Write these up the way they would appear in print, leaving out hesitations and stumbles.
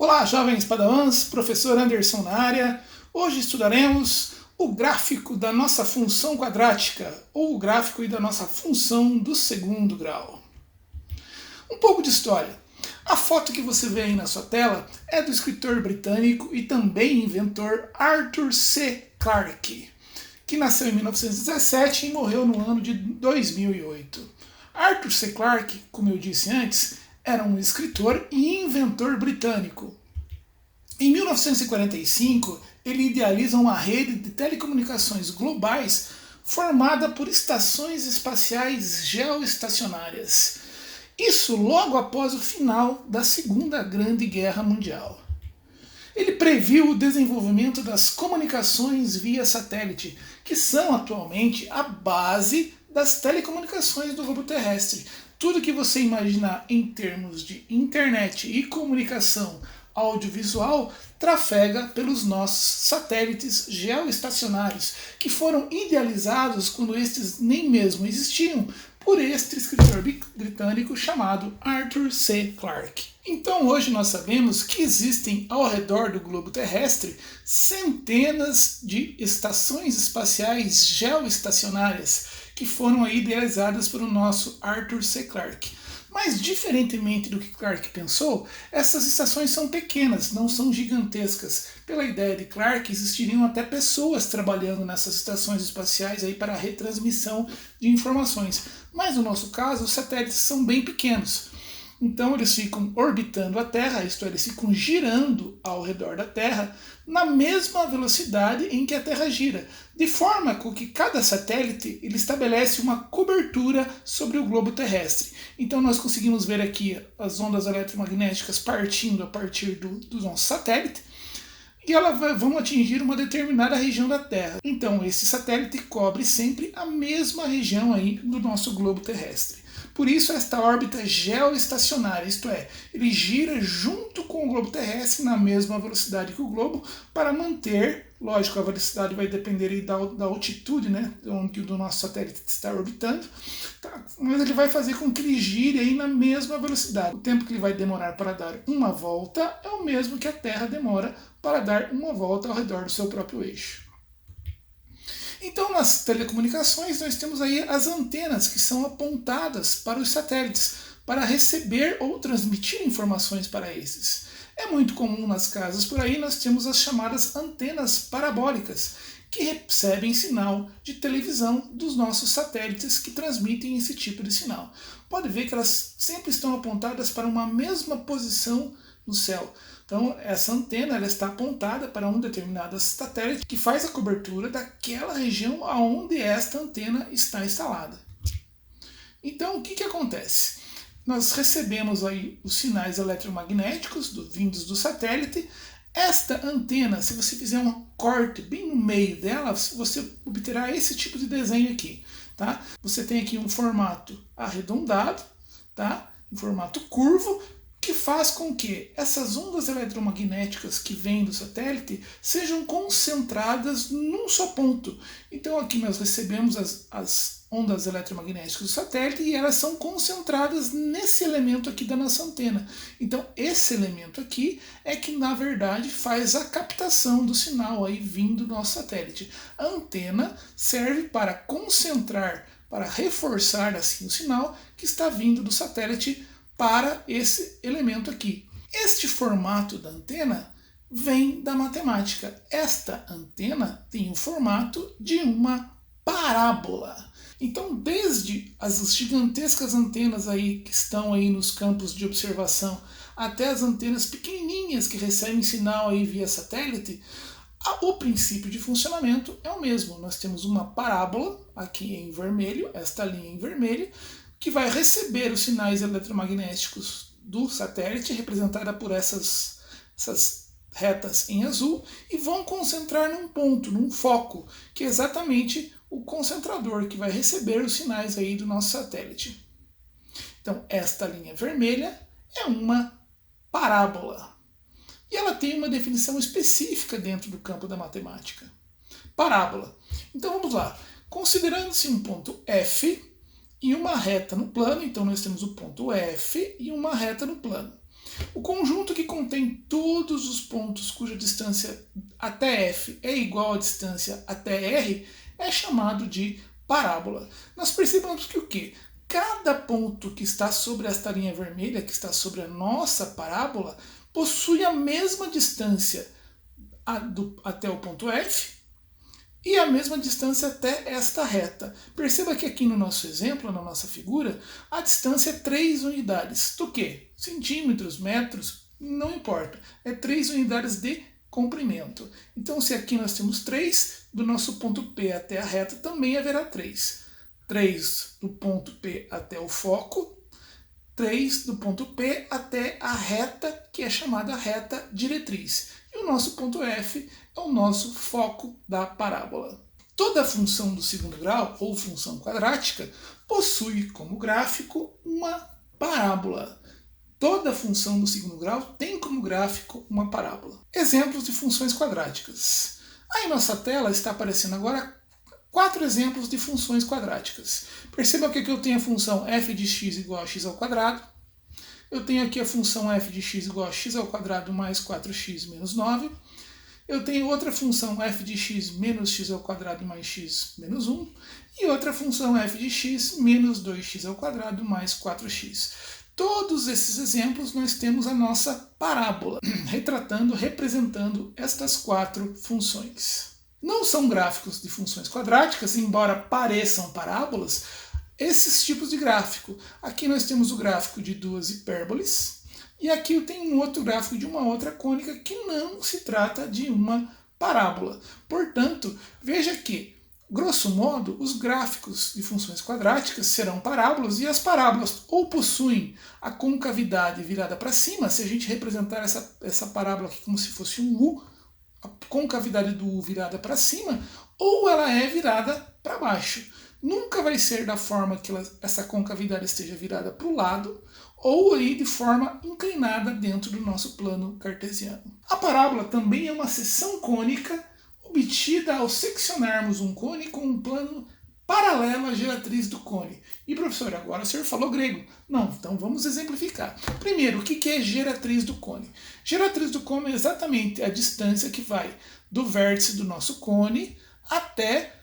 Olá, jovens padawans, professor Anderson na área. Hoje estudaremos o gráfico da nossa função quadrática, ou o gráfico da nossa função do segundo grau. Um pouco de história. A foto que você vê aí na sua tela é do escritor britânico e também inventor Arthur C. Clarke, que nasceu em 1917 e morreu no ano de 2008. Arthur C. Clarke, como eu disse antes, era um escritor e inventor britânico. Em 1945, ele idealiza uma rede de telecomunicações globais formada por estações espaciais geoestacionárias. Isso logo após o final da Segunda Grande Guerra Mundial. Ele previu o desenvolvimento das comunicações via satélite, que são atualmente a base das telecomunicações do globo terrestre. Tudo que você imaginar em termos de internet e comunicação audiovisual trafega pelos nossos satélites geoestacionários, que foram idealizados quando estes nem mesmo existiam, por este escritor britânico chamado Arthur C. Clarke. Então hoje nós sabemos que existem ao redor do globo terrestre centenas de estações espaciais geoestacionárias que foram aí idealizadas pelo nosso Arthur C. Clarke. Mas, diferentemente do que Clarke pensou, essas estações são pequenas, não são gigantescas. Pela ideia de Clarke, existiriam até pessoas trabalhando nessas estações espaciais aí para a retransmissão de informações. Mas, no nosso caso, os satélites são bem pequenos. Então eles ficam orbitando a Terra, isto é, eles ficam girando ao redor da Terra na mesma velocidade em que a Terra gira, de forma com que cada satélite ele estabelece uma cobertura sobre o globo terrestre. Então nós conseguimos ver aqui as ondas eletromagnéticas partindo a partir do nosso satélite, e elas vão atingir uma determinada região da Terra. Então esse satélite cobre sempre a mesma região aí do nosso globo terrestre. Por isso esta órbita geoestacionária, isto é, ele gira junto com o globo terrestre na mesma velocidade que o globo para manter, lógico, a velocidade vai depender aí da altitude, né, onde o nosso satélite está orbitando, tá? Mas ele vai fazer com que ele gire aí na mesma velocidade. O tempo que ele vai demorar para dar uma volta é o mesmo que a Terra demora para dar uma volta ao redor do seu próprio eixo. Então, nas telecomunicações, nós temos aí as antenas que são apontadas para os satélites, para receber ou transmitir informações para esses. É muito comum nas casas por aí, nós temos as chamadas antenas parabólicas, que recebem sinal de televisão dos nossos satélites que transmitem esse tipo de sinal. Pode ver que elas sempre estão apontadas para uma mesma posição no céu. Então, essa antena ela está apontada para um determinado satélite que faz a cobertura daquela região onde esta antena está instalada. Então, o que acontece? Nós recebemos aí os sinais eletromagnéticos vindos do satélite. Esta antena, se você fizer um corte bem no meio dela, você obterá esse tipo de desenho aqui. Tá? Você tem aqui um formato arredondado, tá? Um formato curvo, que faz com que essas ondas eletromagnéticas que vêm do satélite sejam concentradas num só ponto. Então aqui nós recebemos as ondas eletromagnéticas do satélite e elas são concentradas nesse elemento aqui da nossa antena. Então esse elemento aqui é que na verdade faz a captação do sinal aí vindo do nosso satélite. A antena serve para concentrar, para reforçar assim o sinal que está vindo do satélite para esse elemento aqui. Este formato da antena vem da matemática. Esta antena tem o formato de uma parábola. Então, desde as gigantescas antenas aí que estão aí nos campos de observação até as antenas pequenininhas que recebem sinal aí via satélite, o princípio de funcionamento é o mesmo. Nós temos uma parábola aqui em vermelho, esta linha em vermelho, que vai receber os sinais eletromagnéticos do satélite, representada por essas retas em azul, e vão concentrar num ponto, num foco, que é exatamente o concentrador que vai receber os sinais aí do nosso satélite. Então, esta linha vermelha é uma parábola. E ela tem uma definição específica dentro do campo da matemática. Parábola. Então vamos lá. Considerando-se um ponto F, e uma reta no plano, então nós temos o ponto F e uma reta no plano. O conjunto que contém todos os pontos cuja distância até f é igual à distância até r é chamado de parábola. Nós percebemos que o quê? Cada ponto que está sobre esta linha vermelha, que está sobre a nossa parábola, possui a mesma distância até o ponto f e a mesma distância até esta reta. Perceba que aqui no nosso exemplo, na nossa figura, a distância é 3 unidades. Do que? Centímetros, metros, não importa. É 3 unidades de comprimento. Então, se aqui nós temos 3, do nosso ponto P até a reta também haverá 3. 3 do ponto P até o foco, 3 do ponto P até a reta, que é chamada reta diretriz. E o nosso ponto F é o nosso foco da parábola. Toda função do segundo grau, ou função quadrática, possui como gráfico uma parábola. Toda função do segundo grau tem como gráfico uma parábola. Exemplos de funções quadráticas. Aí em nossa tela está aparecendo agora 4 exemplos de funções quadráticas. Perceba que aqui eu tenho a função f de x igual a x ao quadrado. Eu tenho aqui a função f de x igual a x ao quadrado mais 4x menos 9. Eu tenho outra função f de x menos x ao quadrado mais x menos 1. E outra função f de x menos 2x ao quadrado mais 4x. Todos esses exemplos nós temos a nossa parábola, representando estas 4 funções. Não são gráficos de funções quadráticas, embora pareçam parábolas, esses tipos de gráfico. Aqui nós temos o gráfico de 2 hipérboles, e aqui eu tenho um outro gráfico de uma outra cônica que não se trata de uma parábola. Portanto, veja que, grosso modo, os gráficos de funções quadráticas serão parábolas, e as parábolas ou possuem a concavidade virada para cima, se a gente representar essa parábola aqui como se fosse um U, a concavidade do U virada para cima, ou ela é virada para baixo. Nunca vai ser da forma que essa concavidade esteja virada para o lado, ou aí de forma inclinada dentro do nosso plano cartesiano. A parábola também é uma seção cônica obtida ao seccionarmos um cone com um plano paralelo à geratriz do cone. E professor, agora o senhor falou grego. Não, então vamos exemplificar. Primeiro, o que é geratriz do cone? Geratriz do cone é exatamente a distância que vai do vértice do nosso cone até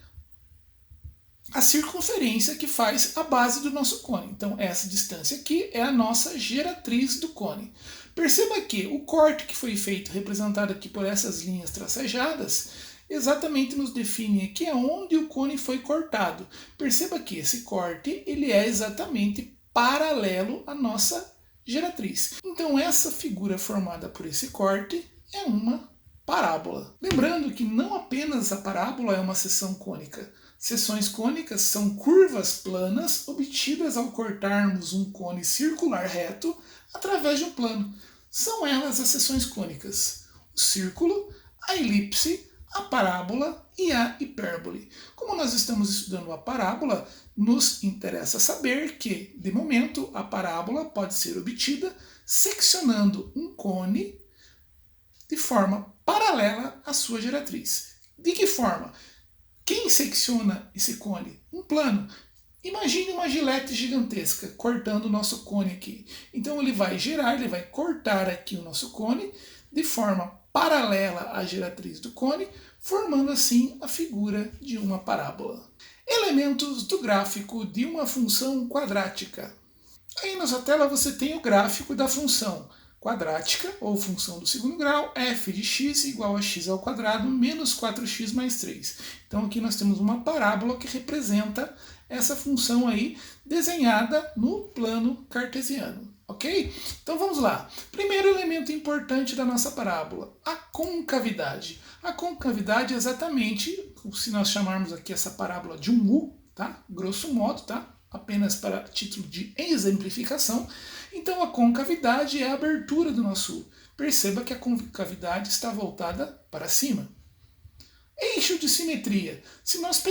a circunferência que faz a base do nosso cone. Então essa distância aqui é a nossa geratriz do cone. Perceba que o corte que foi feito, representado aqui por essas linhas tracejadas, exatamente nos define aqui aonde o cone foi cortado. Perceba que esse corte ele é exatamente paralelo à nossa geratriz. Então essa figura formada por esse corte é uma parábola. Lembrando que não apenas a parábola é uma seção cônica. Seções cônicas são curvas planas obtidas ao cortarmos um cone circular reto através de um plano. São elas as seções cônicas: o círculo, a elipse, a parábola e a hipérbole. Como nós estamos estudando a parábola, nos interessa saber que, de momento, a parábola pode ser obtida seccionando um cone de forma paralela à sua geratriz. De que forma? Quem secciona esse cone? Um plano. Imagine uma gilete gigantesca cortando o nosso cone aqui. Então ele vai cortar aqui o nosso cone de forma paralela à geratriz do cone, formando assim a figura de uma parábola. Elementos do gráfico de uma função quadrática. Aí na sua tela você tem o gráfico da função quadrática, ou função do segundo grau, f de x igual a x ao quadrado menos 4x mais 3. Então aqui nós temos uma parábola que representa essa função aí, desenhada no plano cartesiano, ok? Então vamos lá. Primeiro elemento importante da nossa parábola, a concavidade. A concavidade é exatamente, se nós chamarmos aqui essa parábola de um U, tá? Grosso modo, tá? Apenas para título de exemplificação. Então a concavidade é a abertura do nosso U. Perceba que a concavidade está voltada para cima. Eixo de simetria. Se nós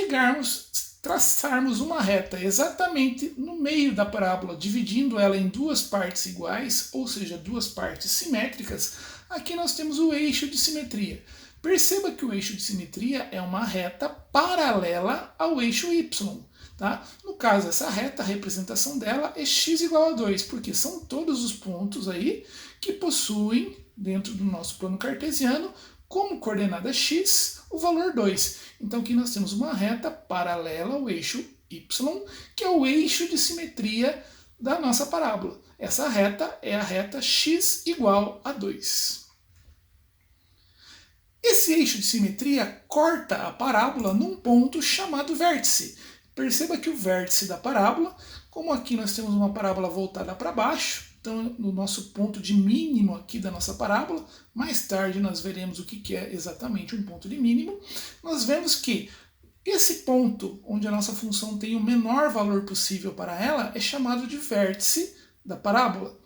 traçarmos uma reta exatamente no meio da parábola, dividindo ela em duas partes iguais, ou seja, duas partes simétricas, aqui nós temos o eixo de simetria. Perceba que o eixo de simetria é uma reta paralela ao eixo Y. Tá? No caso, essa reta, a representação dela é x igual a 2, porque são todos os pontos aí que possuem, dentro do nosso plano cartesiano, como coordenada x, o valor 2. Então aqui nós temos uma reta paralela ao eixo y, que é o eixo de simetria da nossa parábola. Essa reta é a reta x igual a 2. Esse eixo de simetria corta a parábola num ponto chamado vértice. Perceba que o vértice da parábola, como aqui nós temos uma parábola voltada para baixo, então no nosso ponto de mínimo aqui da nossa parábola, mais tarde nós veremos o que é exatamente um ponto de mínimo, nós vemos que esse ponto onde a nossa função tem o menor valor possível para ela é chamado de vértice da parábola.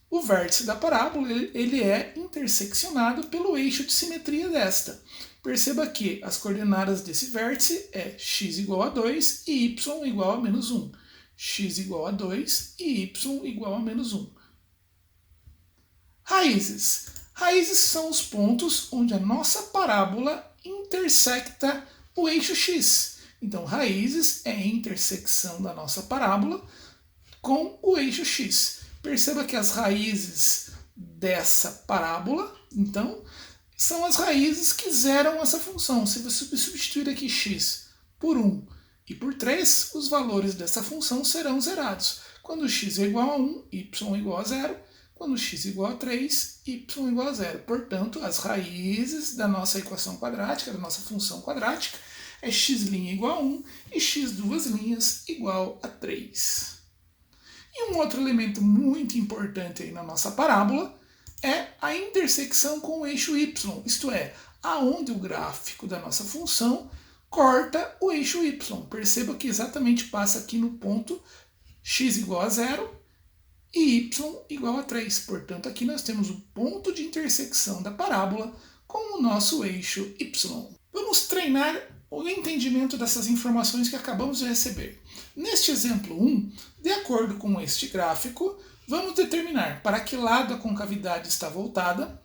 O vértice da parábola ele é interseccionado pelo eixo de simetria desta. Perceba que as coordenadas desse vértice é x igual a 2 e y igual a menos 1. X igual a 2 e y igual a menos 1. Raízes. Raízes são os pontos onde a nossa parábola intersecta o eixo x. Então, raízes é a intersecção da nossa parábola com o eixo x. Perceba que as raízes dessa parábola, então, são as raízes que zeram essa função. Se você substituir aqui x por 1 e por 3, os valores dessa função serão zerados. Quando x é igual a 1, y é igual a 0. Quando x é igual a 3, y é igual a 0. Portanto, as raízes da nossa equação quadrática, da nossa função quadrática, é x' igual a 1 e x duas linhas igual a 3. E um outro elemento muito importante aí na nossa parábola é a intersecção com o eixo y, isto é, aonde o gráfico da nossa função corta o eixo y. Perceba que exatamente passa aqui no ponto x igual a 0 e y igual a 3. Portanto, aqui nós temos o ponto de intersecção da parábola com o nosso eixo y. Vamos treinar o entendimento dessas informações que acabamos de receber. Neste exemplo 1, de acordo com este gráfico, vamos determinar para que lado a concavidade está voltada,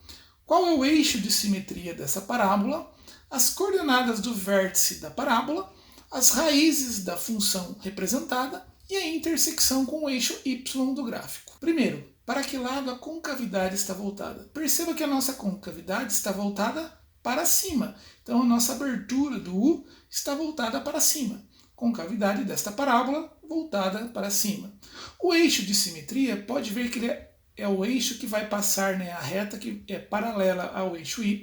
qual é o eixo de simetria dessa parábola, as coordenadas do vértice da parábola, as raízes da função representada e a intersecção com o eixo y do gráfico. Primeiro, para que lado a concavidade está voltada? Perceba que a nossa concavidade está voltada para cima. Então a nossa abertura do U está voltada para cima. Concavidade desta parábola voltada para cima. O eixo de simetria, pode ver que ele é o eixo que vai passar, né, a reta que é paralela ao eixo y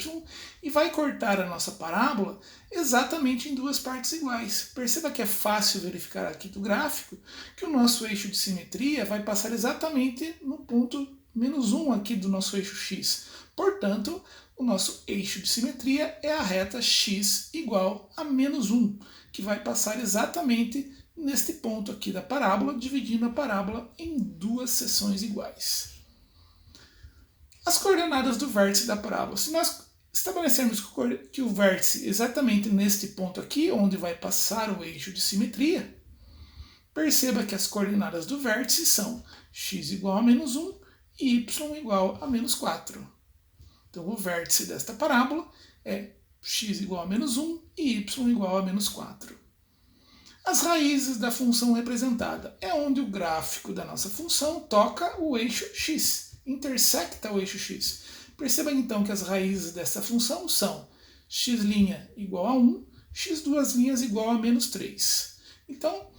e vai cortar a nossa parábola exatamente em duas partes iguais. Perceba que é fácil verificar aqui do gráfico que o nosso eixo de simetria vai passar exatamente no ponto menos 1 aqui do nosso eixo x. Portanto, o nosso eixo de simetria é a reta x igual a menos 1, que vai passar exatamente neste ponto aqui da parábola, dividindo a parábola em duas seções iguais. As coordenadas do vértice da parábola. Se nós estabelecermos que o vértice exatamente neste ponto aqui, onde vai passar o eixo de simetria, perceba que as coordenadas do vértice são x igual a menos 1 e y igual a menos 4. Então o vértice desta parábola é x igual a menos 1 e y igual a menos 4. As raízes da função representada é onde o gráfico da nossa função toca o eixo x, intersecta o eixo x. Perceba então que as raízes dessa função são x' igual a 1, x duas linhas igual a menos 3. Então,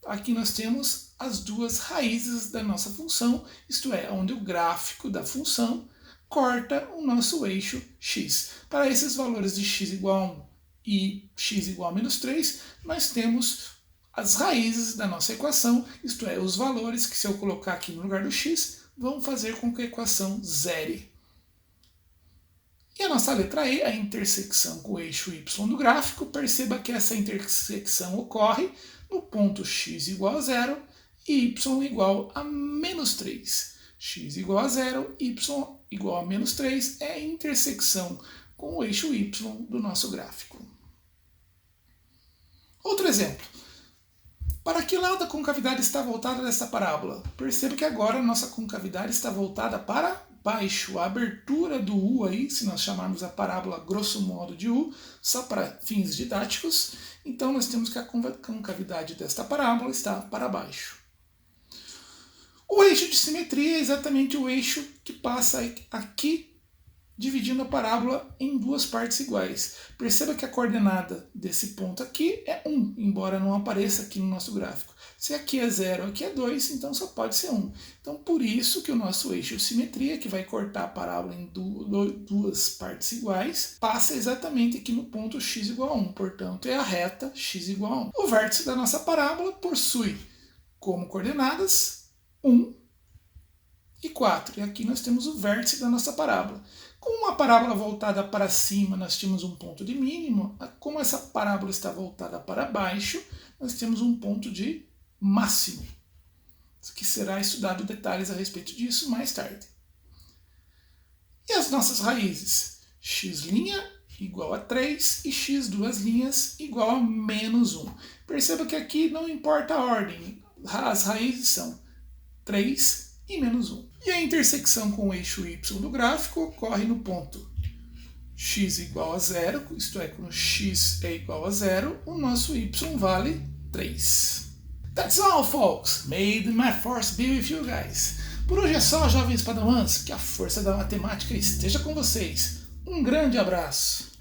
aqui nós temos as duas raízes da nossa função, isto é, onde o gráfico da função corta o nosso eixo x. Para esses valores de x igual a 1 e x igual a menos 3, nós temos as raízes da nossa equação, isto é, os valores que, se eu colocar aqui no lugar do x, vão fazer com que a equação zere. E a nossa letra E, a intersecção com o eixo y do gráfico, perceba que essa intersecção ocorre no ponto x igual a 0 e y igual a menos 3. X igual a 0, y igual a menos 3 é a intersecção com o eixo y do nosso gráfico. Outro exemplo. Para que lado a concavidade está voltada dessa parábola? Perceba que agora a nossa concavidade está voltada para baixo a abertura do U aí, se nós chamarmos a parábola grosso modo de U, só para fins didáticos, então nós temos que a concavidade desta parábola está para baixo. O eixo de simetria é exatamente o eixo que passa aqui, dividindo a parábola em duas partes iguais. Perceba que a coordenada desse ponto aqui é 1, embora não apareça aqui no nosso gráfico. Se aqui é 0, aqui é 2, então só pode ser 1. Então, por isso que o nosso eixo de simetria, que vai cortar a parábola em duas partes iguais, passa exatamente aqui no ponto x igual a 1. Portanto, é a reta x igual a 1. O vértice da nossa parábola possui como coordenadas 1 e 4. E aqui nós temos o vértice da nossa parábola. Com uma parábola voltada para cima, nós temos um ponto de mínimo. Como essa parábola está voltada para baixo, nós temos um ponto de máximo, que será estudado detalhes a respeito disso mais tarde. E as nossas raízes? X' igual a 3 e x duas linhas igual a menos 1. Perceba que aqui não importa a ordem, as raízes são 3 e menos 1. E a intersecção com o eixo y do gráfico ocorre no ponto x igual a 0, isto é, quando x é igual a 0, o nosso y vale 3. That's all, folks! May the math force be with you guys! Por hoje é só, jovens padawans, que a força da matemática esteja com vocês. Um grande abraço!